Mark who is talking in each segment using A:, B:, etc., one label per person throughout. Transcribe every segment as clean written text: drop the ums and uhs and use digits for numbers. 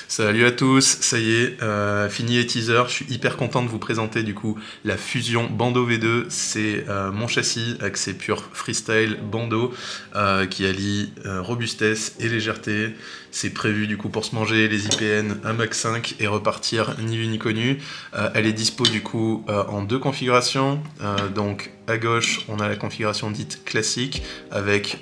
A: Salut à tous, ça y est, fini les teasers, je suis hyper content de vous présenter du coup la Fusion Bando V2, c'est mon châssis avec ses purs freestyle Bando qui allie robustesse et légèreté. C'est prévu du coup pour se manger les IPN à Mach 5 et repartir ni vu ni connu. Elle est dispo du coup en deux configurations, donc à gauche on a la configuration dite classique avec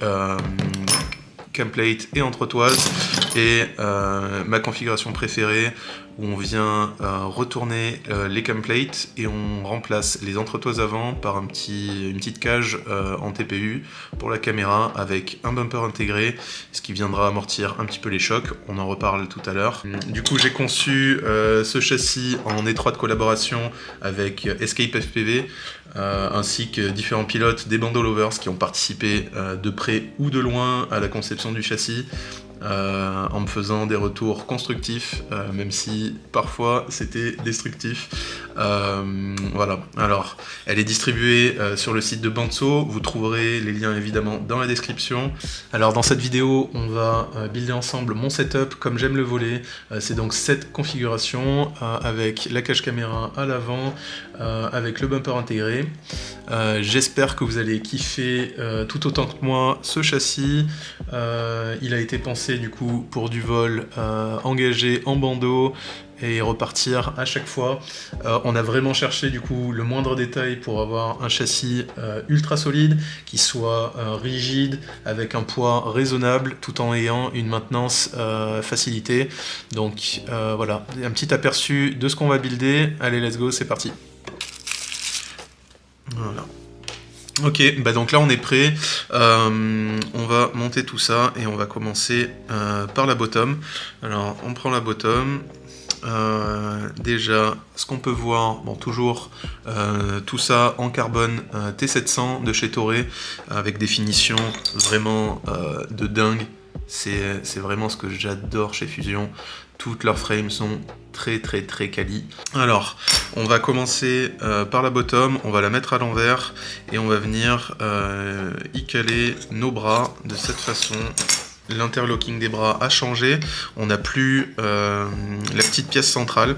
A: camplate et entretoise, et ma configuration préférée où on vient retourner les camplates et on remplace les entretoises avant par une petite cage en TPU pour la caméra avec un bumper intégré, ce qui viendra amortir un petit peu les chocs, on en reparle tout à l'heure. Du coup j'ai conçu ce châssis en étroite collaboration avec Escape FPV, ainsi que différents pilotes des Bando Lovers qui ont participé de près ou de loin à la conception du châssis, en me faisant des retours constructifs, même si parfois c'était destructif. Voilà, alors elle est distribuée sur le site de Banso, vous trouverez les liens évidemment dans la description. Alors dans cette vidéo on va builder ensemble mon setup comme j'aime le voler, c'est donc cette configuration avec la cage caméra à l'avant, avec le bumper intégré. J'espère que vous allez kiffer tout autant que moi ce châssis. Il a été pensé du coup pour du vol engagé en bandeau et repartir à chaque fois. On a vraiment cherché du coup le moindre détail pour avoir un châssis ultra solide, qui soit rigide, avec un poids raisonnable, tout en ayant une maintenance facilitée. Donc voilà, un petit aperçu de ce qu'on va builder. Allez, let's go, c'est parti. Voilà. Ok, bah donc là on est prêt, on va monter tout ça et on va commencer par la bottom. Alors on prend la bottom, déjà ce qu'on peut voir, bon toujours tout ça en carbone T700 de chez Toray, avec des finitions vraiment de dingue. C'est vraiment ce que j'adore chez Fusion. Toutes leurs frames sont très quali. Alors, on va commencer par la bottom, on va la mettre à l'envers et on va venir y caler nos bras de cette façon. L'interlocking des bras a changé, on n'a plus la petite pièce centrale.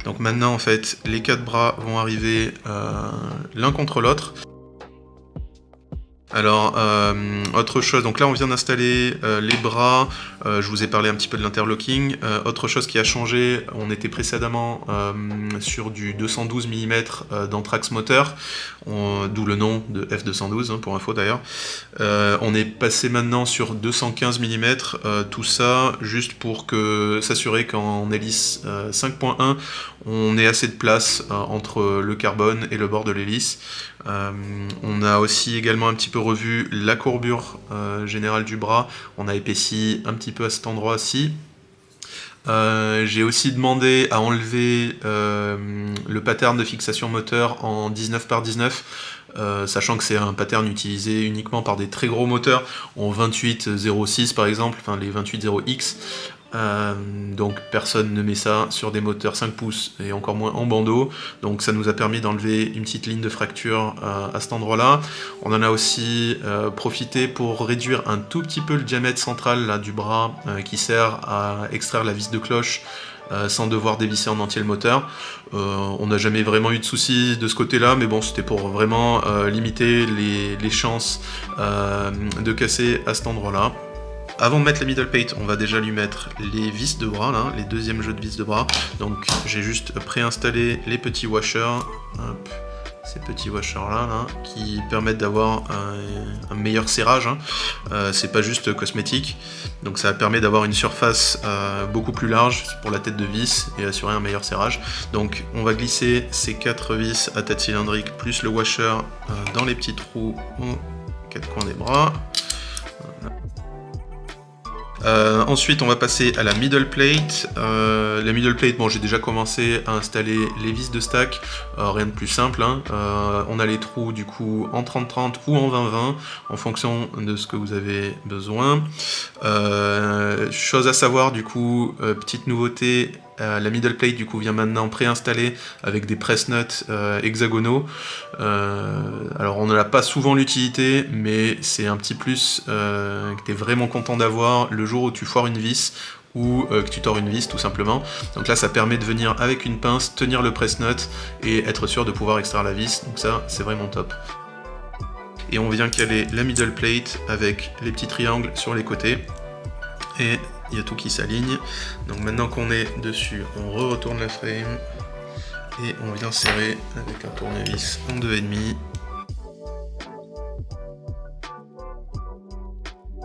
A: Donc maintenant, en fait, les 4 bras vont arriver l'un contre l'autre. Alors, autre chose, donc là on vient d'installer les bras, je vous ai parlé un petit peu de l'interlocking. Autre chose qui a changé, on était précédemment sur du 212 mm d'Anthrax moteur, d'où le nom de F212 hein, pour info d'ailleurs. On est passé maintenant sur 215 mm, tout ça juste pour s'assurer qu'en hélice 5.1 on ait assez de place entre le carbone et le bord de l'hélice. On a aussi également un petit peu revu la courbure générale du bras, on a épaissi un petit peu à cet endroit-ci. J'ai aussi demandé à enlever le pattern de fixation moteur en 19 par 19, sachant que c'est un pattern utilisé uniquement par des très gros moteurs, en 28.06 par exemple, enfin les 28.0X. Donc personne ne met ça sur des moteurs 5 pouces et encore moins en bandeau, donc ça nous a permis d'enlever une petite ligne de fracture à cet endroit là. On en a aussi profité pour réduire un tout petit peu le diamètre central là, du bras qui sert à extraire la vis de cloche sans devoir dévisser en entier le moteur. On n'a jamais vraiment eu de soucis de ce côté là, mais bon c'était pour vraiment limiter les chances de casser à cet endroit là. Avant de mettre la middle plate, on va déjà lui mettre les vis de bras, là, les deuxièmes jeux de vis de bras. Donc j'ai juste préinstallé les petits washers, hop, ces petits washers là, qui permettent d'avoir un meilleur serrage, hein. C'est pas juste cosmétique, donc ça permet d'avoir une surface beaucoup plus large pour la tête de vis et assurer un meilleur serrage. Donc on va glisser ces 4 vis à tête cylindrique plus le washer dans les petits trous aux 4 coins des bras. Voilà. Ensuite, on va passer à la middle plate. La middle plate, bon, j'ai déjà commencé à installer les vis de stack, rien de plus simple, hein. On a les trous du coup en 30-30 ou en 20-20 en fonction de ce que vous avez besoin. Chose à savoir du coup, petite nouveauté, la middle plate du coup vient maintenant préinstallée avec des press nuts hexagonaux. Alors on ne l'a pas souvent l'utilité, mais c'est un petit plus que tu es vraiment content d'avoir le jour où tu foires une vis ou que tu tords une vis tout simplement. Donc là ça permet de venir avec une pince, tenir le press nut et être sûr de pouvoir extraire la vis, donc ça c'est vraiment top. Et on vient caler la middle plate avec les petits triangles sur les côtés et il y a tout qui s'aligne. Donc maintenant qu'on est dessus, on retourne la frame et on vient serrer avec un tournevis en 2,5.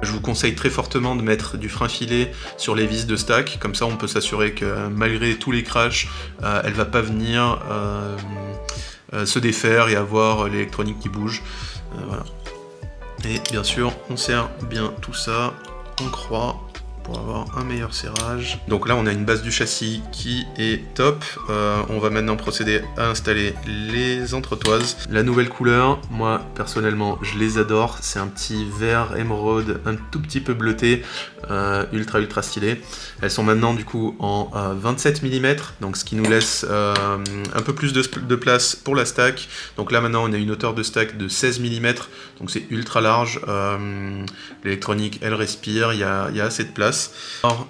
A: Je vous conseille très fortement de mettre du frein filet sur les vis de stack, comme ça on peut s'assurer que malgré tous les crashs, elle va pas venir se défaire et avoir l'électronique qui bouge. Voilà. Et bien sûr, on serre bien tout ça en croix pour avoir un meilleur serrage. Donc là on a une base du châssis qui est top. On va maintenant procéder à installer les entretoises. La nouvelle couleur, moi personnellement je les adore, c'est un petit vert émeraude un tout petit peu bleuté, ultra stylé. Elles sont maintenant du coup en 27 mm, donc ce qui nous laisse un peu plus de place pour la stack. Donc là maintenant on a une hauteur de stack de 16 mm, donc c'est ultra large. L'électronique elle respire, il y a assez de place. Alors,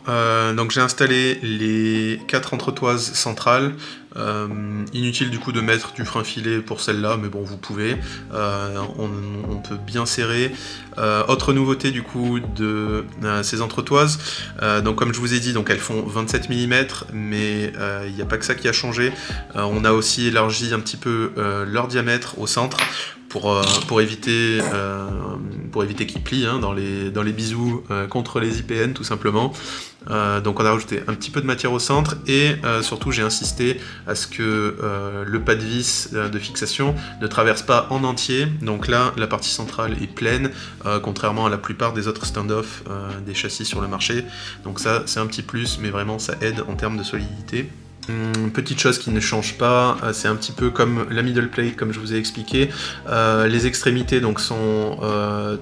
A: donc j'ai installé les 4 entretoises centrales. Inutile du coup de mettre du frein filet pour celle-là, mais bon vous pouvez, on peut bien serrer. Autre nouveauté du coup de ces entretoises, donc comme je vous ai dit, donc elles font 27 mm, mais il n'y a pas que ça qui a changé. On a aussi élargi un petit peu leur diamètre au centre pour éviter qu'ils plient hein, dans les bisous contre les IPN tout simplement. Donc on a rajouté un petit peu de matière au centre et surtout j'ai insisté à ce que le pas de vis de fixation ne traverse pas en entier. Donc là la partie centrale est pleine, contrairement à la plupart des autres stand-off des châssis sur le marché. Donc ça c'est un petit plus, mais vraiment ça aide en termes de solidité. Petite chose qui ne change pas, c'est un petit peu comme la middle plate comme je vous ai expliqué. Les extrémités donc sont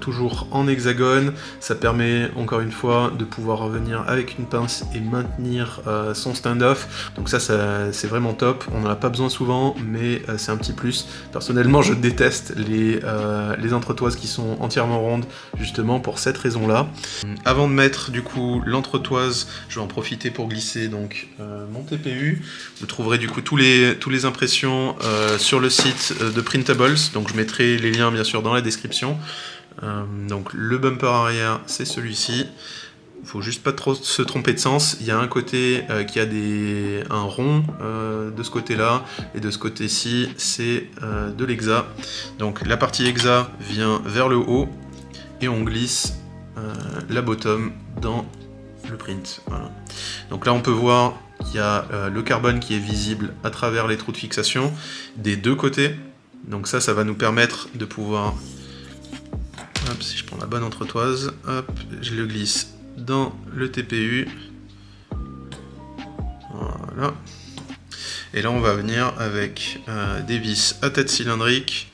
A: toujours en hexagone, ça permet encore une fois de pouvoir revenir avec une pince et maintenir son stand-off. Donc ça c'est vraiment top, on n'en a pas besoin souvent mais c'est un petit plus. Personnellement je déteste les entretoises qui sont entièrement rondes justement pour cette raison là. Avant de mettre du coup l'entretoise, je vais en profiter pour glisser donc mon TPU. Vous trouverez du coup tous les impressions sur le site de Printables, donc je mettrai les liens bien sûr dans la description. Donc le bumper arrière c'est celui-ci, il faut juste pas trop se tromper de sens. Il y a un côté qui a un rond de ce côté là, et de ce côté-ci c'est de l'hexa. Donc la partie hexa vient vers le haut et on glisse la bottom dans le print. Voilà. Donc là on peut voir qu'il y a le carbone qui est visible à travers les trous de fixation des deux côtés. Donc ça va nous permettre de pouvoir, hop, si je prends la bonne entretoise, hop, je le glisse dans le TPU. Voilà. Et là on va venir avec des vis à tête cylindrique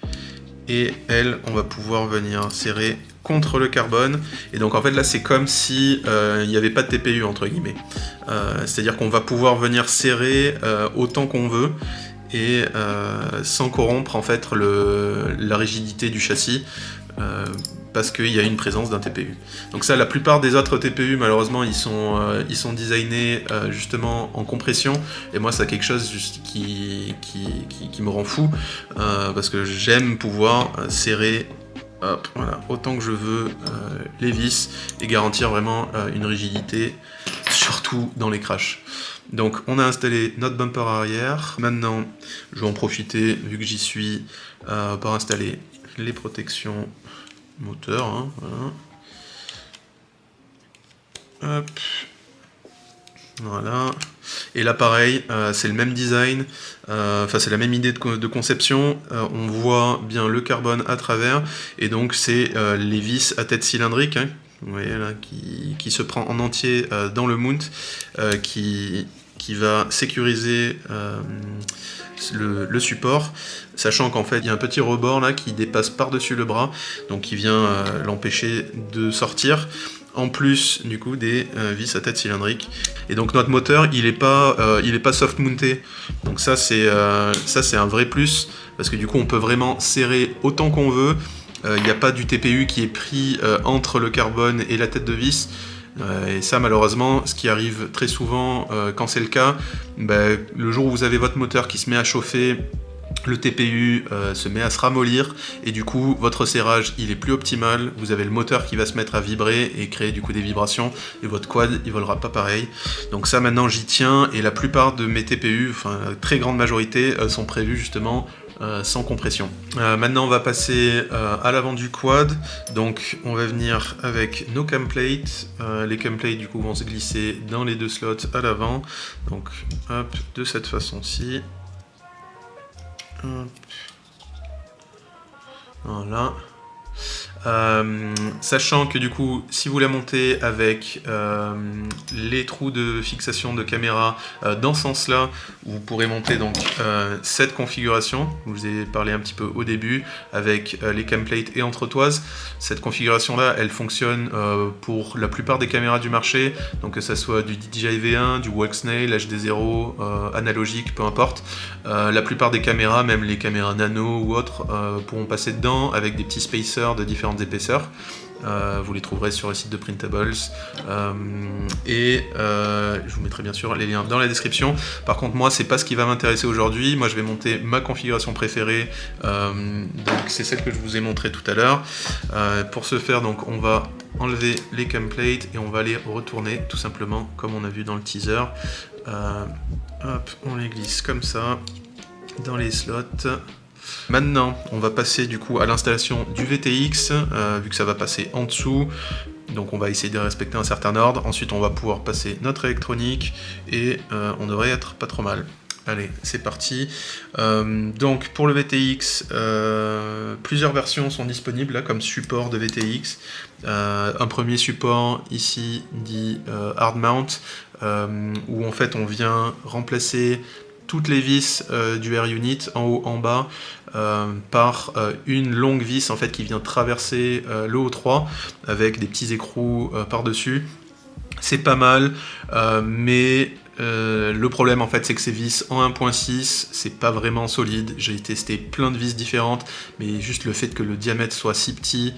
A: et elles on va pouvoir venir serrer contre le carbone. Et donc en fait là c'est comme si il n'y avait pas de TPU entre guillemets. C'est à dire qu'on va pouvoir venir serrer autant qu'on veut et sans corrompre en fait la rigidité du châssis parce qu'il y a une présence d'un TPU. Donc ça, la plupart des autres TPU malheureusement ils sont designés justement en compression, et moi c'est quelque chose qui me rend fou parce que j'aime pouvoir serrer hop, voilà, autant que je veux les vis et garantir vraiment une rigidité, surtout dans les crashs. Donc on a installé notre bumper arrière. Maintenant je vais en profiter, vu que j'y suis, pour installer les protections moteur. Hein, voilà. Hop. Voilà. Et là pareil, c'est le même design, enfin c'est la même idée de conception, on voit bien le carbone à travers, et donc c'est les vis à tête cylindrique hein, vous voyez là, qui se prend en entier dans le mount, qui va sécuriser le support, sachant qu'en fait il y a un petit rebord là qui dépasse par-dessus le bras, donc qui vient l'empêcher de sortir. En plus du coup des vis à tête cylindrique. Et donc notre moteur il est pas soft mounté. Donc ça c'est un vrai plus, parce que du coup on peut vraiment serrer autant qu'on veut. Il n'y a pas du TPU qui est pris entre le carbone et la tête de vis. Et ça malheureusement, ce qui arrive très souvent quand c'est le cas, le jour où vous avez votre moteur qui se met à chauffer, le TPU se met à se ramollir et du coup votre serrage il est plus optimal, vous avez le moteur qui va se mettre à vibrer et créer du coup des vibrations et votre quad il volera pas pareil. Donc ça maintenant j'y tiens, et la plupart de mes TPU, enfin la très grande majorité, sont prévus justement sans compression. Maintenant on va passer à l'avant du quad, donc on va venir avec nos camplates. Les camplates du coup vont se glisser dans les deux slots à l'avant, donc hop, de cette façon-ci. Voilà. Sachant que du coup, si vous la montez avec les trous de fixation de caméra dans ce sens-là, vous pourrez monter donc cette configuration. Je vous ai parlé un petit peu au début avec les camplates et entretoises. Cette configuration-là, elle fonctionne pour la plupart des caméras du marché, donc que ça soit du DJI V1, du Walksnail, HD0, analogique, peu importe. La plupart des caméras, même les caméras nano ou autres, pourront passer dedans avec des petits spacers de différentes épaisseurs. Vous les trouverez sur le site de Printables, je vous mettrai bien sûr les liens dans la description. Par contre moi c'est pas ce qui va m'intéresser aujourd'hui, moi je vais monter ma configuration préférée, donc c'est celle que je vous ai montré tout à l'heure. Pour ce faire donc on va enlever les camplates et on va les retourner tout simplement comme on a vu dans le teaser. Hop, on les glisse comme ça dans les slots. Maintenant, on va passer du coup à l'installation du VTX, vu que ça va passer en dessous. Donc on va essayer de respecter un certain ordre. Ensuite, on va pouvoir passer notre électronique et on devrait être pas trop mal. Allez, c'est parti. Donc pour le VTX, plusieurs versions sont disponibles là, comme support de VTX. Un premier support ici dit hard mount, où en fait on vient remplacer toutes les vis du air unit en haut en bas par une longue vis en fait qui vient traverser le O3 avec des petits écrous par dessus. C'est pas mal, mais le problème en fait c'est que ces vis en 1.6 c'est pas vraiment solide. J'ai testé plein de vis différentes, mais juste le fait que le diamètre soit si petit,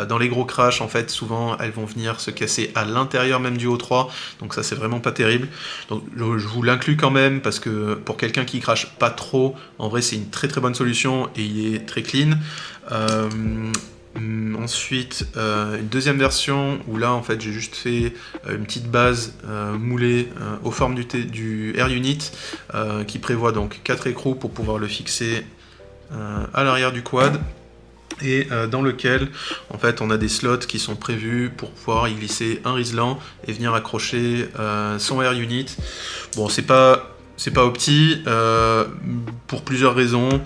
A: dans les gros crashs en fait souvent elles vont venir se casser à l'intérieur même du O3, donc ça c'est vraiment pas terrible. Donc je vous l'inclus quand même parce que pour quelqu'un qui crache pas trop, en vrai c'est une très très bonne solution et il est très clean. Ensuite, une deuxième version où là en fait j'ai juste fait une petite base moulée aux formes du air unit qui prévoit donc 4 écrous pour pouvoir le fixer à l'arrière du quad, et dans lequel en fait on a des slots qui sont prévus pour pouvoir y glisser un riselant et venir accrocher son air unit. Bon, c'est pas opti pour plusieurs raisons.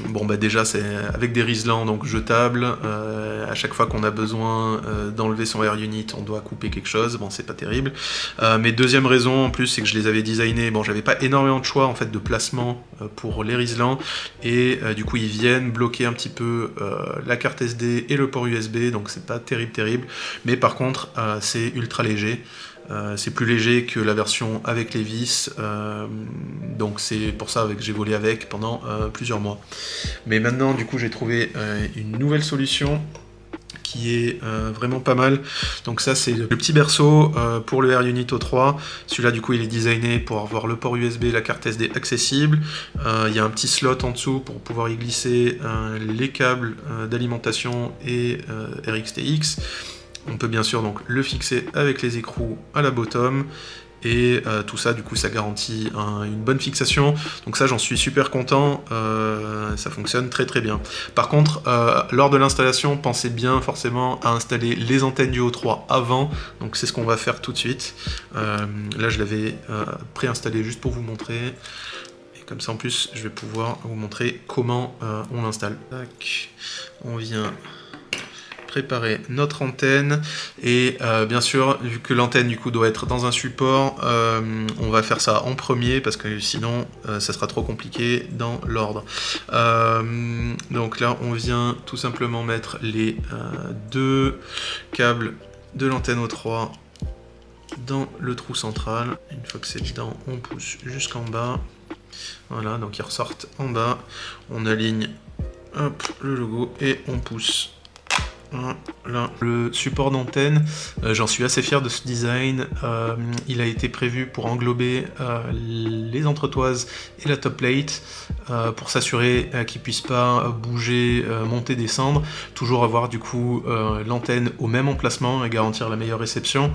A: Bon bah déjà c'est avec des riselants donc jetables, à chaque fois qu'on a besoin d'enlever son air unit on doit couper quelque chose, bon c'est pas terrible. Mais deuxième raison en plus c'est que je les avais designés, bon j'avais pas énormément de choix en fait de placement pour les riselants, et du coup ils viennent bloquer un petit peu la carte SD et le port USB, donc c'est pas terrible, mais par contre c'est ultra léger. C'est plus léger que la version avec les vis, donc c'est pour ça que j'ai volé avec pendant plusieurs mois. Mais maintenant du coup j'ai trouvé une nouvelle solution qui est vraiment pas mal. Donc ça c'est le petit berceau pour le Air Unit O3. Celui-là du coup il est designé pour avoir le port USB et la carte SD accessible. Il y a un petit slot en dessous pour pouvoir y glisser les câbles d'alimentation et RxTX. On peut bien sûr donc le fixer avec les écrous à la bottom, et tout ça du coup ça garantit une bonne fixation, donc ça j'en suis super content, ça fonctionne très bien. Par contre lors de l'installation pensez bien forcément à installer les antennes du O3 avant, donc c'est ce qu'on va faire tout de suite. Là je l'avais préinstallé juste pour vous montrer, et comme ça en plus je vais pouvoir vous montrer comment on l'installe. On vient préparer notre antenne et bien sûr vu que l'antenne du coup doit être dans un support, on va faire ça en premier parce que sinon ça sera trop compliqué dans l'ordre. Donc là on vient tout simplement mettre les deux câbles de l'antenne O3 dans le trou central. Une fois que c'est dedans, on pousse jusqu'en bas. Voilà, donc ils ressortent en bas. On aligne hop, le logo et on pousse. Voilà. Le support d'antenne, j'en suis assez fier de ce design. Il a été prévu pour englober les entretoises et la top plate pour s'assurer qu'ils ne puissent pas bouger, monter, descendre. Toujours avoir du coup l'antenne au même emplacement et garantir la meilleure réception.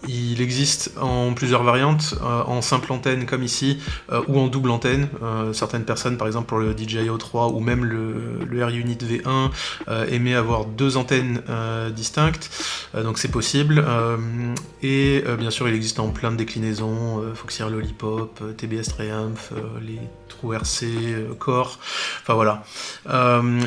A: Il existe en plusieurs variantes, en simple antenne comme ici, ou en double antenne. Certaines personnes, par exemple pour le DJI O3 ou même le R-Unit V1, aimer avoir deux antennes distinctes, donc c'est possible. Et bien sûr il existe en plein de déclinaisons, Foxeer Lollipop, TBS Triumph, les trous RC, Core, enfin voilà.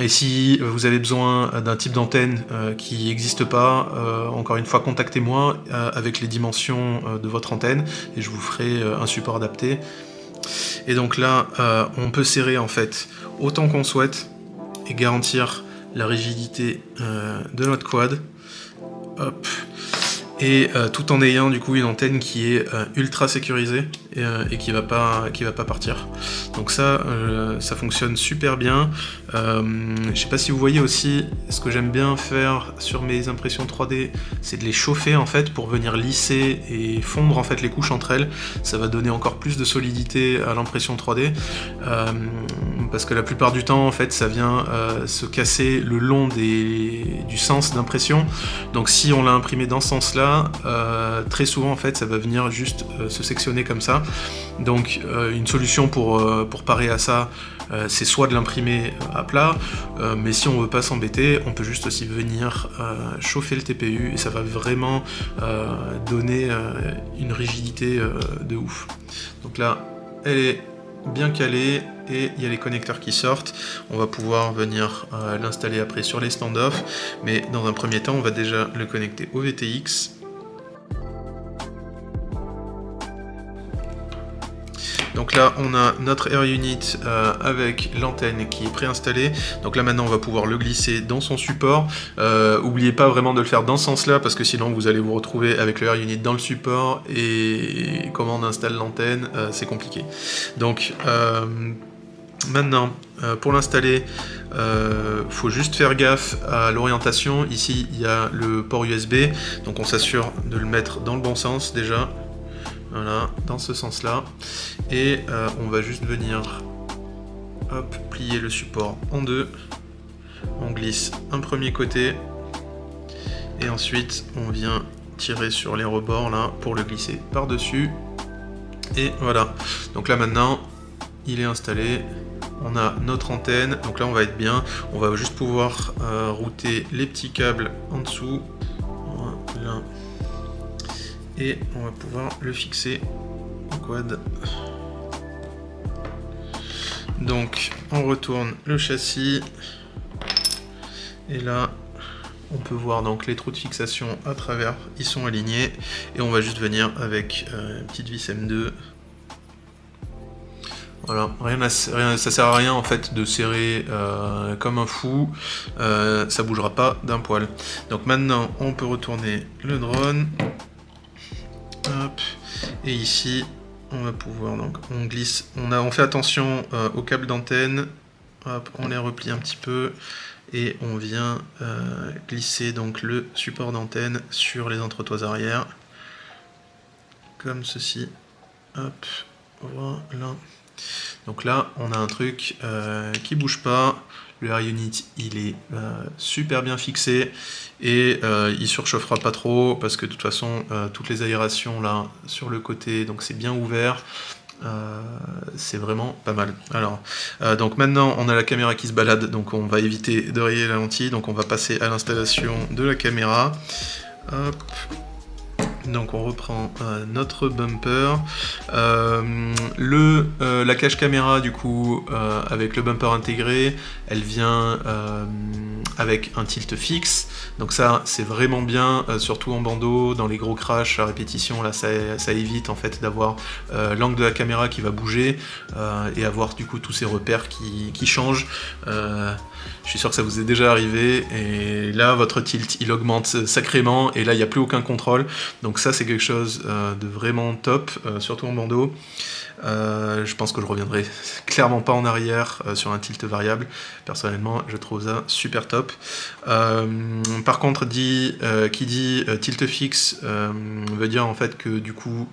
A: Et si vous avez besoin d'un type d'antenne qui n'existe pas, encore une fois contactez-moi avec les dimensions de votre antenne et je vous ferai un support adapté. Et donc là on peut serrer en fait autant qu'on souhaite et garantir la rigidité de notre quad. Hop. Et tout en ayant du coup une antenne qui est ultra sécurisée et qui va pas partir. Donc ça fonctionne super bien. Je sais pas si vous voyez aussi, ce que j'aime bien faire sur mes impressions 3D, c'est de les chauffer en fait pour venir lisser et fondre en fait les couches entre elles. Ça va donner encore plus de solidité à l'impression 3D parce que la plupart du temps en fait ça vient se casser le long du sens d'impression. Donc si on l'a imprimé dans ce sens là, très souvent en fait ça va venir juste se sectionner comme ça. Donc une solution pour parer à ça, c'est soit de l'imprimer à plat, mais si on veut pas s'embêter, on peut juste aussi venir chauffer le TPU et ça va vraiment donner une rigidité de ouf. Donc là elle est bien calée et il y a les connecteurs qui sortent. On va pouvoir venir l'installer après sur les stand-off, mais dans un premier temps on va déjà le connecter au VTX. Donc là on a notre R-Unit avec l'antenne qui est préinstallée. Donc là maintenant on va pouvoir le glisser dans son support. Oubliez pas vraiment de le faire dans ce sens là parce que sinon vous allez vous retrouver avec le R-Unit dans le support et comment on installe l'antenne, c'est compliqué. Donc maintenant pour l'installer, faut juste faire gaffe à l'orientation. Ici il y a le port USB, donc on s'assure de le mettre dans le bon sens déjà. Voilà, dans ce sens-là. Et on va juste venir hop, plier le support en deux. On glisse un premier côté. Et ensuite, on vient tirer sur les rebords là pour le glisser par-dessus. Et voilà. Donc là maintenant, il est installé. On a notre antenne. Donc là, on va être bien. On va juste pouvoir router les petits câbles en dessous. Voilà. Et on va pouvoir le fixer au quad. Donc on retourne le châssis et là on peut voir donc les trous de fixation à travers, ils sont alignés et on va juste venir avec une petite vis M2. Voilà, ça sert à rien en fait de serrer comme un fou, ça bougera pas d'un poil. Donc maintenant on peut retourner le drone. Hop. Et ici on va pouvoir donc on glisse, on fait attention aux câbles d'antenne, on les replie un petit peu et on vient glisser donc le support d'antenne sur les entretoises arrière comme ceci. Hop, voilà. Donc là on a un truc qui bouge pas. Le R-Unit il est super bien fixé et il surchauffera pas trop parce que de toute façon toutes les aérations là sur le côté, donc c'est bien ouvert, c'est vraiment pas mal. Alors donc maintenant on a la caméra qui se balade, donc on va éviter de rayer la lentille, donc on va passer à l'installation de la caméra. Hop. Donc on reprend notre bumper, la cache caméra du coup avec le bumper intégré, elle vient avec un tilt fixe. Donc ça c'est vraiment bien, surtout en bandeau, dans les gros crashs à répétition, là ça évite en fait d'avoir l'angle de la caméra qui va bouger et avoir du coup tous ces repères qui changent. Je suis sûr que ça vous est déjà arrivé, et là votre tilt il augmente sacrément, et là il n'y a plus aucun contrôle, donc ça c'est quelque chose de vraiment top, surtout en bandeau. Je pense que je reviendrai clairement pas en arrière sur un tilt variable. Personnellement, je trouve ça super top. Par contre, qui dit tilt fixe veut dire en fait que du coup,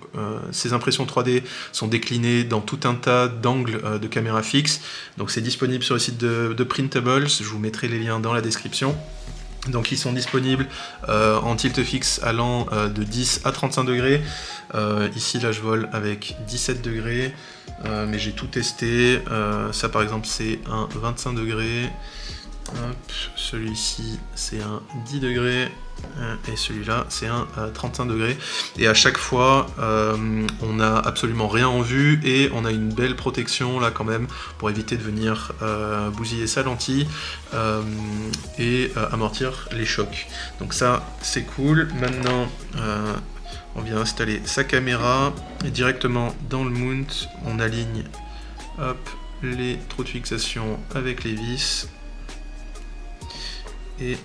A: ces impressions 3D sont déclinées dans tout un tas d'angles de caméra fixe. Donc c'est disponible sur le site de Printables. Je vous mettrai les liens dans la description. Donc ils sont disponibles en tilt fixe allant de 10 à 35 degrés. Ici là je vole avec 17 degrés, mais j'ai tout testé. Ça par exemple c'est un 25 degrés. Celui-ci c'est un 10 degrés et celui-là c'est un 35 degrés, et à chaque fois on n'a absolument rien en vue et on a une belle protection là quand même pour éviter de venir bousiller sa lentille et amortir les chocs. Donc ça c'est cool. Maintenant on vient installer sa caméra et directement dans le mount on aligne hop, les trous de fixation avec les vis. Et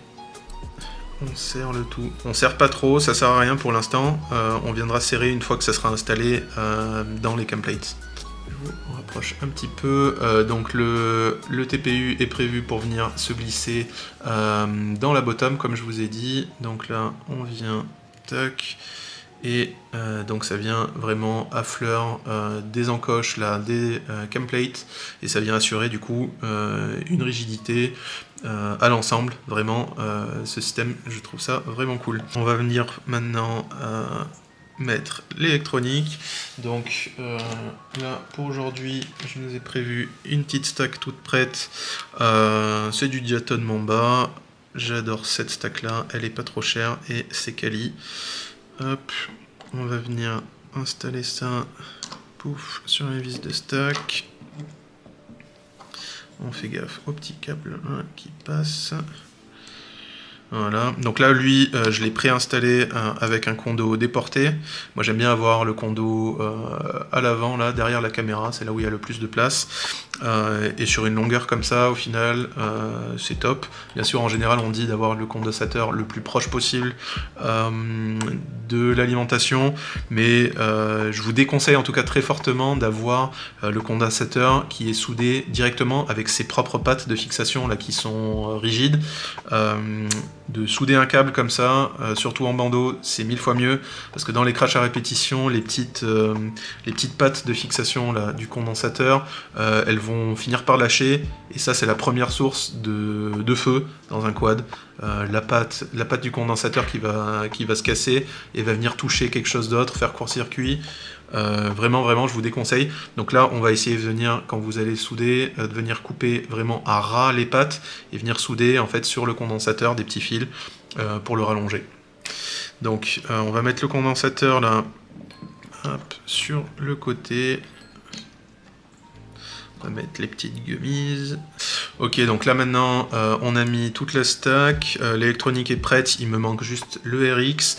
A: on serre le tout. On serre pas trop, ça sert à rien pour l'instant. On viendra serrer une fois que ça sera installé dans les camplates. Je vous rapproche un petit peu. Donc le TPU est prévu pour venir se glisser dans la bottom, comme je vous ai dit. Donc là, on vient, tac. Et donc ça vient vraiment à fleur des encoches là, des camplates, et ça vient assurer du coup une rigidité à l'ensemble. Vraiment ce système, je trouve ça vraiment cool. On va venir maintenant mettre l'électronique. Donc là pour aujourd'hui je nous ai prévu une petite stack toute prête. C'est du Diaton Mamba, j'adore cette stack là, elle est pas trop chère et c'est quali. Hop, on va venir installer ça, pouf, sur les vis de stack. On fait gaffe au petit câble qui passe. Voilà, donc là lui je l'ai préinstallé avec un condo déporté. Moi j'aime bien avoir le condo à l'avant, là derrière la caméra, c'est là où il y a le plus de place, et sur une longueur comme ça au final c'est top. Bien sûr en général on dit d'avoir le condensateur le plus proche possible de l'alimentation, mais je vous déconseille en tout cas très fortement d'avoir le condensateur qui est soudé directement avec ses propres pattes de fixation là qui sont rigides. De souder un câble comme ça, surtout en bandeau, c'est 1000 fois mieux, parce que dans les crashs à répétition, les petites pattes de fixation là, du condensateur, elles vont finir par lâcher, et ça c'est la première source de feu dans un quad. La patte du condensateur qui va se casser et va venir toucher quelque chose d'autre, faire court-circuit. Vraiment je vous déconseille. Donc là on va essayer de venir, quand vous allez souder, de venir couper vraiment à ras les pattes et venir souder en fait sur le condensateur des petits fils pour le rallonger. Donc on va mettre le condensateur là, hop, sur le côté. On va mettre les petites gummies. Ok, donc là maintenant on a mis toute la stack, l'électronique est prête, il me manque juste le RX,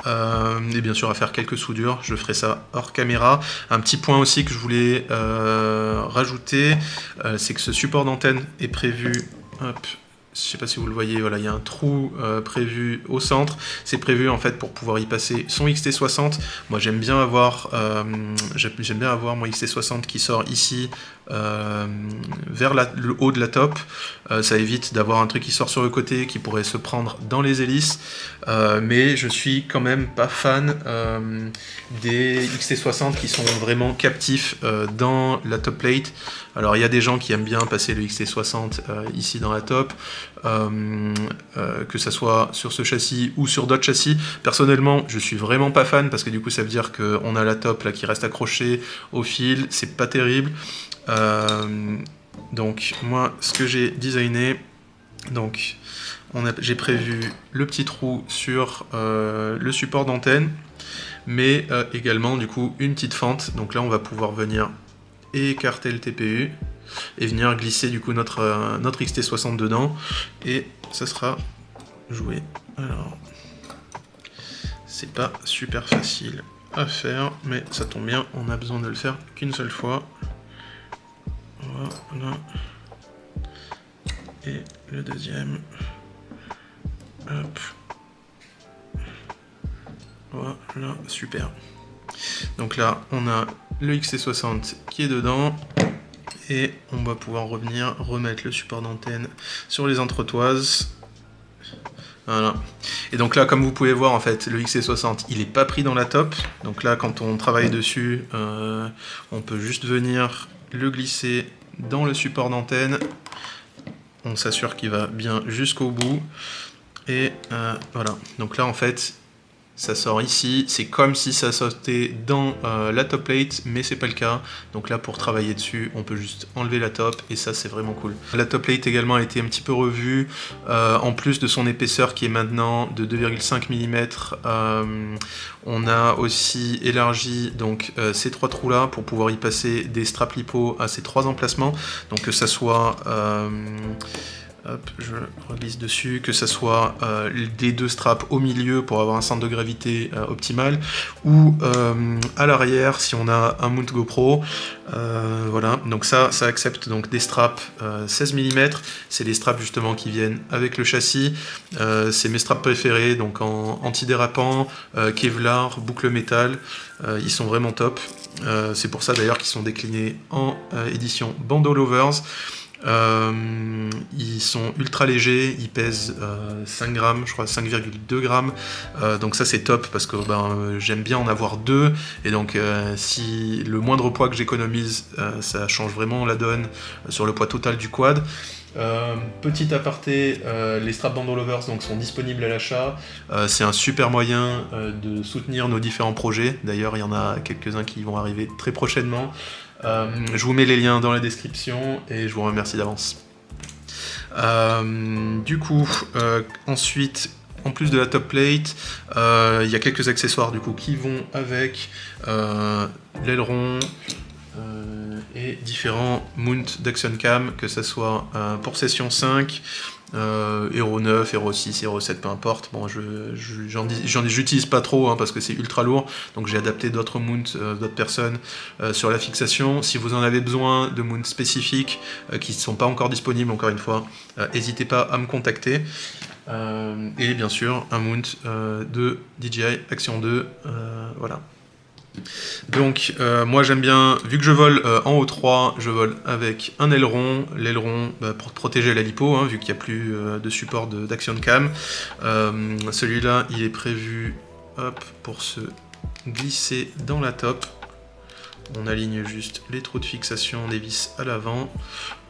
A: et bien sûr à faire quelques soudures, je ferai ça hors caméra. Un petit point aussi que je voulais rajouter, c'est que ce support d'antenne est prévu, hop, je sais pas si vous le voyez, voilà, il y a un trou prévu au centre. C'est prévu en fait pour pouvoir y passer son XT60. Moi j'aime bien avoir mon XT60 qui sort ici vers le haut de la top. Ça évite d'avoir un truc qui sort sur le côté qui pourrait se prendre dans les hélices. Mais je suis quand même pas fan des XT60 qui sont vraiment captifs dans la top plate. Alors il y a des gens qui aiment bien passer le XT60 ici dans la top, que ça soit sur ce châssis ou sur d'autres châssis. Personnellement je suis vraiment pas fan, parce que du coup ça veut dire qu'on a la top là qui reste accrochée au fil, c'est pas terrible. Donc moi ce que j'ai designé, donc j'ai prévu le petit trou sur le support d'antenne, mais également du coup une petite fente. Donc là on va pouvoir venir écarter le TPU et venir glisser du coup notre XT60 dedans, et ça sera joué. Alors, c'est pas super facile à faire, mais ça tombe bien, on a besoin de le faire qu'une seule fois. Voilà. Et le deuxième. Hop. Voilà, super. Donc là, on a le XT60 qui est dedans. Et on va pouvoir remettre le support d'antenne sur les entretoises. Voilà. Et donc là, comme vous pouvez voir, en fait, le XT60, il n'est pas pris dans la top. Donc là, quand on travaille dessus, on peut juste venir le glisser dans le support d'antenne. On s'assure qu'il va bien jusqu'au bout. Et voilà. Donc là, en fait, ça sort ici. C'est comme si ça sortait dans la top plate, mais c'est pas le cas. Donc là, pour travailler dessus, on peut juste enlever la top, et ça, c'est vraiment cool. La top plate également a été un petit peu revue. En plus de son épaisseur qui est maintenant de 2,5 mm, on a aussi élargi donc ces trois trous là pour pouvoir y passer des straps lipo à ces trois emplacements. Donc que ça soit hop, je reglisse dessus, que ça soit des deux straps au milieu pour avoir un centre de gravité optimal, ou à l'arrière si on a un mount GoPro. Voilà, donc ça accepte donc des straps 16 mm, c'est les straps justement qui viennent avec le châssis. C'est mes straps préférés, donc en antidérapant, Kevlar, boucle métal, ils sont vraiment top. C'est pour ça d'ailleurs qu'ils sont déclinés en édition Bandeau Lovers. Ils sont ultra légers, ils pèsent 5 grammes, je crois 5,2 grammes, donc ça c'est top parce que j'aime bien en avoir deux, et donc si le moindre poids que j'économise, ça change vraiment la donne sur le poids total du quad. Petit aparté, les straps Bandeau Lovers donc, sont disponibles à l'achat. C'est un super moyen de soutenir nos différents projets. D'ailleurs, il y en a quelques-uns qui vont arriver très prochainement. Je vous mets les liens dans la description et je vous remercie d'avance. Du coup, ensuite, en plus de la top plate, il y a quelques accessoires du coup qui vont avec l'aileron et différents mounts d'Action Cam, que ce soit pour session 5, Hero 9, Hero 6, Hero 7, peu importe. Bon, j'utilise pas trop parce que c'est ultra lourd, donc j'ai adapté d'autres mounts d'autres personnes sur la fixation. Si vous en avez besoin de mounts spécifiques qui ne sont pas encore disponibles, encore une fois, n'hésitez pas à me contacter. Et bien sûr, un mount de DJI Action 2, voilà. Donc moi j'aime bien, vu que je vole en O3, je vole avec un aileron, l'aileron pour protéger la lipo, vu qu'il n'y a plus de support d'Action Cam. Celui-là il est prévu pour se glisser dans la top. On aligne juste les trous de fixation des vis à l'avant,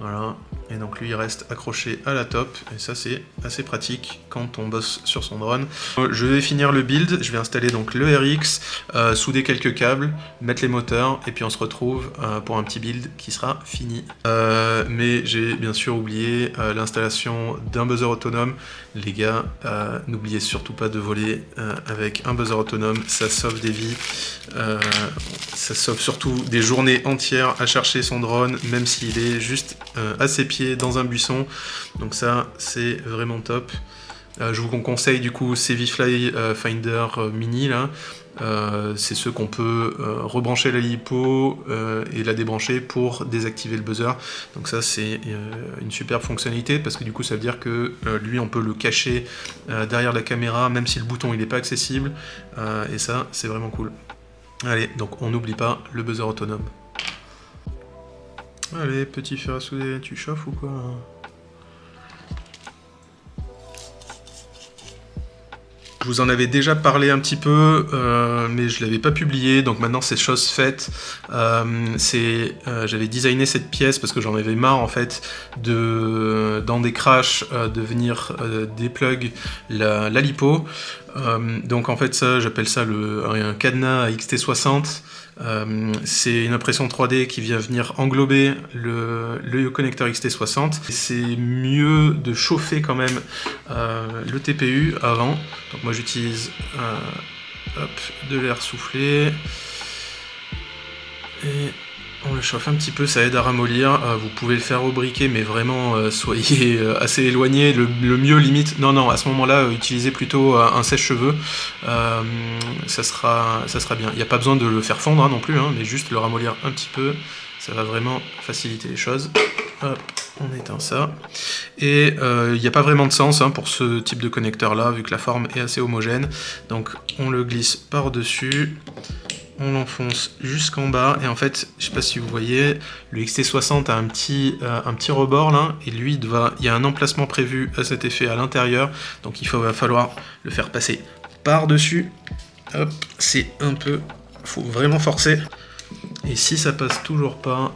A: voilà, et donc lui il reste accroché à la top, et ça c'est assez pratique quand on bosse sur son drone. Je vais finir le build, je vais installer donc le RX, souder quelques câbles, mettre les moteurs, et puis on se retrouve pour un petit build qui sera fini. Mais j'ai bien sûr oublié l'installation d'un buzzer autonome. Les gars, n'oubliez surtout pas de voler avec un buzzer autonome, ça sauve des vies, ça sauve surtout des journées entières à chercher son drone, même s'il est juste à ses pieds dans un buisson. Donc ça, c'est vraiment top. Je vous conseille du coup ces VFly Finder Mini là. C'est ceux qu'on peut rebrancher la lipo et la débrancher pour désactiver le buzzer. Donc ça c'est une superbe fonctionnalité, parce que du coup ça veut dire que lui on peut le cacher derrière la caméra même si le bouton il n'est pas accessible, et ça c'est vraiment cool. Allez, donc on n'oublie pas le buzzer autonome. Allez, petit fer à souder, tu chauffes ou quoi? Je vous en avais déjà parlé un petit peu, mais je ne l'avais pas publié, donc maintenant c'est chose faite. J'avais designé cette pièce parce que j'en avais marre en fait dans des crashs de venir déplug la lipo. Donc en fait ça, j'appelle ça un cadenas à XT60. C'est une impression 3D qui vient venir englober le connecteur XT60. C'est mieux de chauffer quand même le TPU avant. Donc moi j'utilise de l'air soufflé et on le chauffe un petit peu, ça aide à ramollir. Vous pouvez le faire au briquet, mais vraiment soyez assez éloigné. Le mieux limite, non, à ce moment-là, utilisez plutôt un sèche-cheveux. Ça sera bien. Il n'y a pas besoin de le faire fondre non plus, mais juste le ramollir un petit peu. Ça va vraiment faciliter les choses. Hop, on éteint ça. Et il n'y a pas vraiment de sens pour ce type de connecteur là, vu que la forme est assez homogène. Donc on le glisse par-dessus, on l'enfonce jusqu'en bas, et en fait, je sais pas si vous voyez, le XT60 a un petit rebord là, et lui, il y a un emplacement prévu à cet effet à l'intérieur, donc va falloir le faire passer par-dessus. Hop, c'est faut vraiment forcer. Et si ça passe toujours pas,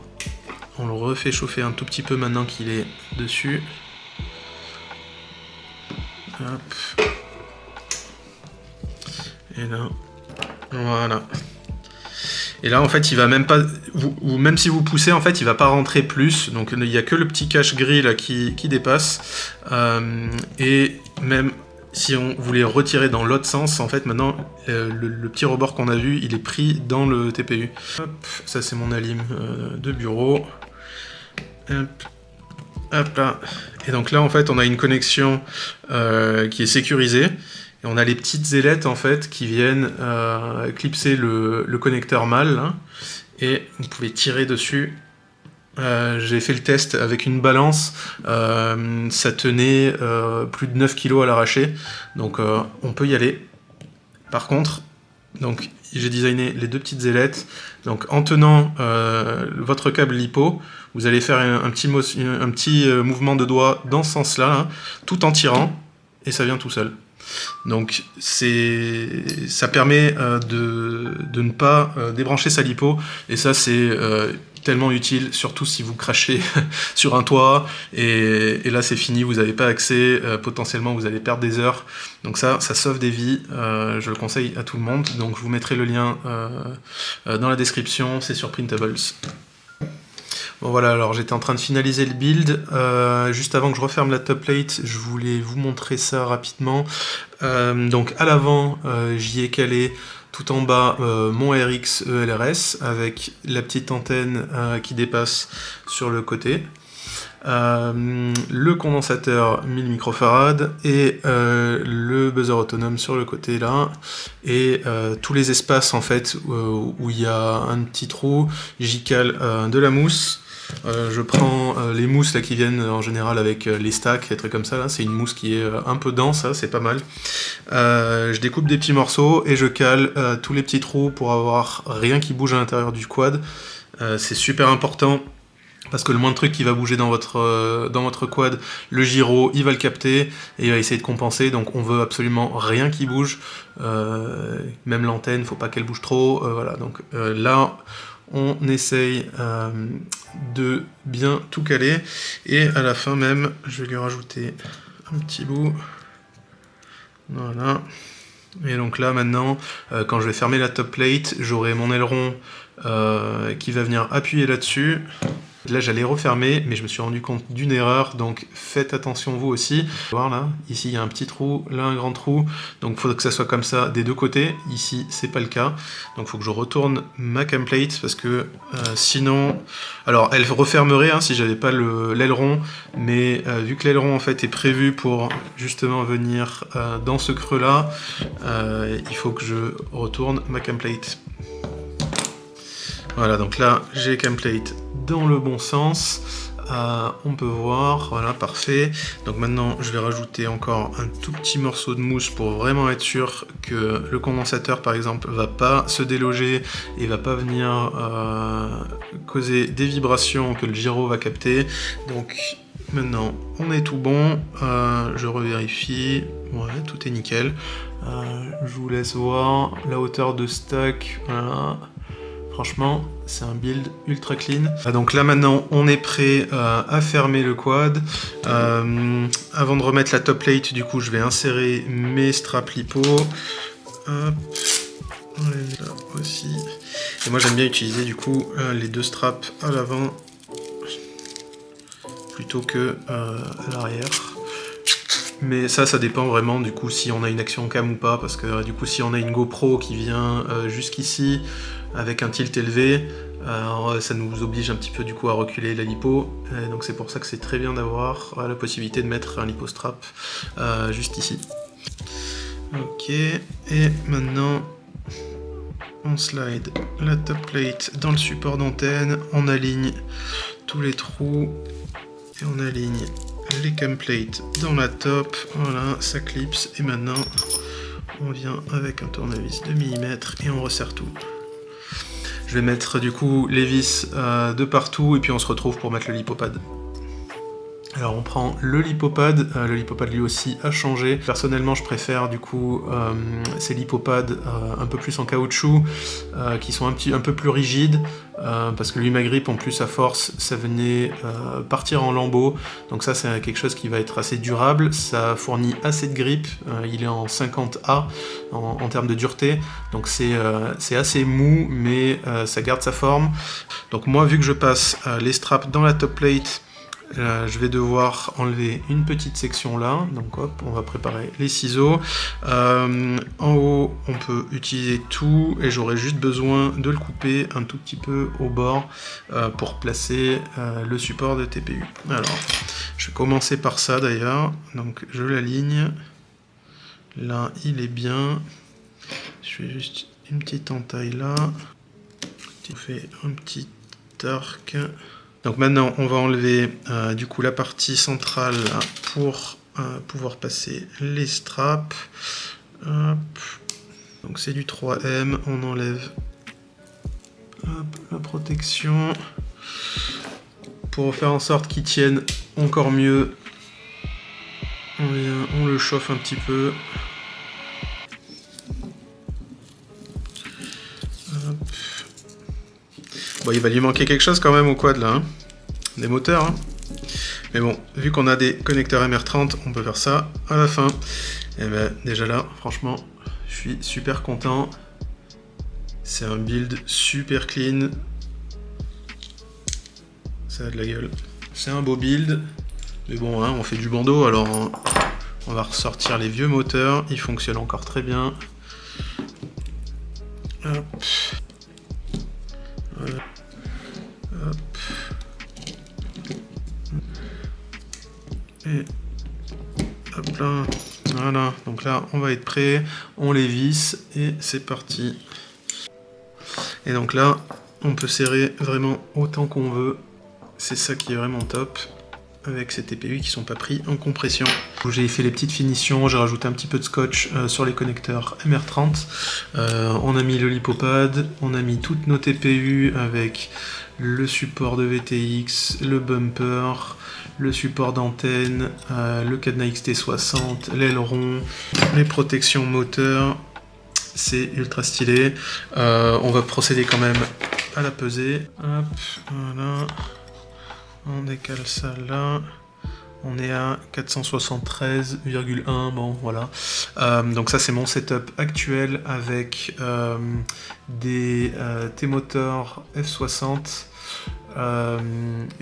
A: on le refait chauffer un tout petit peu maintenant qu'il est dessus. Hop. Et là, voilà. Et là, en fait, il va même pas, même si vous poussez, en fait, il va pas rentrer plus. Donc, il n'y a que le petit cache gris là qui dépasse. Et même si on voulait retirer dans l'autre sens, en fait, maintenant, le petit rebord qu'on a vu, il est pris dans le TPU. Hop, ça c'est mon alim de bureau. Hop, hop là. Et donc là, en fait, on a une connexion qui est sécurisée. Et on a les petites ailettes, en fait, qui viennent clipser le connecteur mâle. Hein, et vous pouvez tirer dessus. J'ai fait le test avec une balance, ça tenait plus de 9 kg à l'arraché, donc on peut y aller. Par contre, donc j'ai designé les deux petites ailettes, donc en tenant votre câble LiPo, vous allez faire un petit mouvement de doigt dans ce sens-là, hein, tout en tirant, et ça vient tout seul. Donc ça permet de ne pas débrancher sa LiPo, et ça c'est tellement utile, surtout si vous crachez sur un toit, et là c'est fini, vous n'avez pas accès, potentiellement vous allez perdre des heures, donc ça sauve des vies, je le conseille à tout le monde, donc je vous mettrai le lien dans la description, c'est sur Printables. Bon voilà, alors j'étais en train de finaliser le build, juste avant que je referme la top plate, je voulais vous montrer ça rapidement. Donc à l'avant, j'y ai calé tout en bas mon RX ELRS avec la petite antenne qui dépasse sur le côté. Le condensateur 1000 microfarad et le buzzer autonome sur le côté là, et tous les espaces en fait où il y a un petit trou, j'y cale de la mousse. Je prends les mousses là qui viennent en général avec les stacks, des trucs comme ça, là c'est une mousse qui est un peu dense, hein, c'est pas mal. Je découpe des petits morceaux et je cale tous les petits trous pour avoir rien qui bouge à l'intérieur du quad. C'est super important, parce que le moindre truc qui va bouger dans votre quad, le gyro, il va le capter et il va essayer de compenser, donc on veut absolument rien qui bouge, même l'antenne, faut pas qu'elle bouge trop, voilà, donc là, on essaye de bien tout caler, et à la fin même, je vais lui rajouter un petit bout, voilà. Et donc là maintenant, quand je vais fermer la top plate, j'aurai mon aileron qui va venir appuyer là-dessus. Là j'allais refermer, mais je me suis rendu compte d'une erreur, donc faites attention vous aussi. Voir là, ici il y a un petit trou, là un grand trou, donc il faut que ça soit comme ça des deux côtés. Ici c'est pas le cas, donc il faut que je retourne ma cam plate, parce que sinon, alors elle refermerait si j'avais pas l'aileron, mais vu que l'aileron en fait est prévu pour justement venir dans ce creux là, il faut que je retourne ma cam plate. Voilà, donc là j'ai cam plate dans le bon sens, on peut voir, voilà, parfait. Donc maintenant je vais rajouter encore un tout petit morceau de mousse pour vraiment être sûr que le condensateur par exemple va pas se déloger et va pas venir causer des vibrations que le gyro va capter. Donc maintenant on est tout bon, je revérifie, ouais, tout est nickel. Je vous laisse voir la hauteur de stack, voilà. Franchement, c'est un build ultra clean. Donc là maintenant, on est prêt à fermer le quad. Avant de remettre la top plate, du coup, je vais insérer mes straps lipo. Hop, là aussi. Et moi, j'aime bien utiliser du coup les deux straps à l'avant plutôt que à l'arrière. Mais ça dépend vraiment du coup si on a une action cam ou pas, parce que du coup si on a une GoPro qui vient jusqu'ici, avec un tilt élevé. Alors, ça nous oblige un petit peu du coup à reculer la lipo, donc c'est pour ça que c'est très bien d'avoir la possibilité de mettre un lipostrap juste ici. Ok, et maintenant on slide la top plate dans le support d'antenne, on aligne tous les trous et on aligne les cam plates dans la top, voilà, ça clipse et maintenant on vient avec un tournevis de millimètre et on resserre tout. Je vais mettre du coup les vis de partout et puis on se retrouve pour mettre le lipopad. Alors on prend le lipopad lui aussi a changé. Personnellement je préfère du coup ces lipopads un peu plus en caoutchouc, qui sont un peu plus rigides, parce que l'Humagrip en plus à force ça venait partir en lambeaux, donc ça c'est quelque chose qui va être assez durable, ça fournit assez de grip, il est en 50A en termes de dureté, donc c'est assez mou mais ça garde sa forme. Donc moi vu que je passe les straps dans la top plate, je vais devoir enlever une petite section là, donc hop, on va préparer les ciseaux. En haut, on peut utiliser tout et j'aurai juste besoin de le couper un tout petit peu au bord pour placer le support de TPU. Alors, je vais commencer par ça d'ailleurs, donc je l'aligne. Là, il est bien. Je fais juste une petite entaille là. Je fais un petit arc. Donc maintenant on va enlever du coup la partie centrale pour pouvoir passer les straps. Hop. Donc c'est du 3M, on enlève la protection pour faire en sorte qu'il tienne encore mieux. On le chauffe un petit peu. Hop. Bon, il va lui manquer quelque chose quand même au quad là, hein. Des moteurs, hein. Mais bon, vu qu'on a des connecteurs MR30, on peut faire ça à la fin. Et ben déjà là, franchement, je suis super content. C'est un build super clean. Ça a de la gueule. C'est un beau build. Mais bon, hein, on fait du bandeau, alors on va ressortir les vieux moteurs. Ils fonctionnent encore très bien. Hop. Voilà. Hop. Et hop là, voilà, donc là on va être prêt, on les visse et c'est parti. Et donc là on peut serrer vraiment autant qu'on veut, c'est ça qui est vraiment top avec ces TPU qui sont pas pris en compression. J'ai fait les petites finitions, j'ai rajouté un petit peu de scotch sur les connecteurs MR30, on a mis le lipopad, on a mis toutes nos TPU avec le support de VTX, le bumper, le support d'antenne, le cadenas XT60, l'aileron, les protections moteur, c'est ultra stylé. On va procéder quand même à la pesée. Hop, voilà. On décale ça là. On est à 473,1, bon voilà. Donc ça c'est mon setup actuel avec des T-Motor F60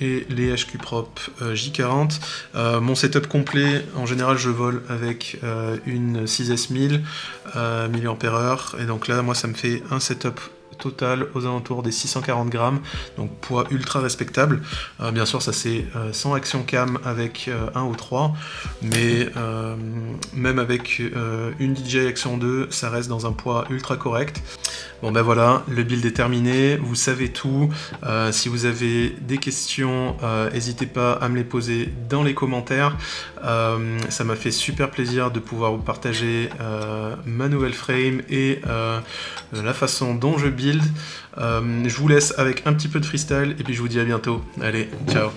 A: et les HQ Prop J40. Mon setup complet, en général je vole avec une 6S1000 mAh, et donc là moi ça me fait un setup total aux alentours des 640 grammes, donc poids ultra respectable. Bien sûr ça c'est sans action cam avec 1 ou 3, mais même avec une DJI Action 2 ça reste dans un poids ultra correct. Bon ben voilà, le build est terminé, vous savez tout. Si vous avez des questions, n'hésitez pas à me les poser dans les commentaires. Ça m'a fait super plaisir de pouvoir vous partager ma nouvelle frame et la façon dont je build. Je vous laisse avec un petit peu de freestyle et puis je vous dis à bientôt. Allez, ciao.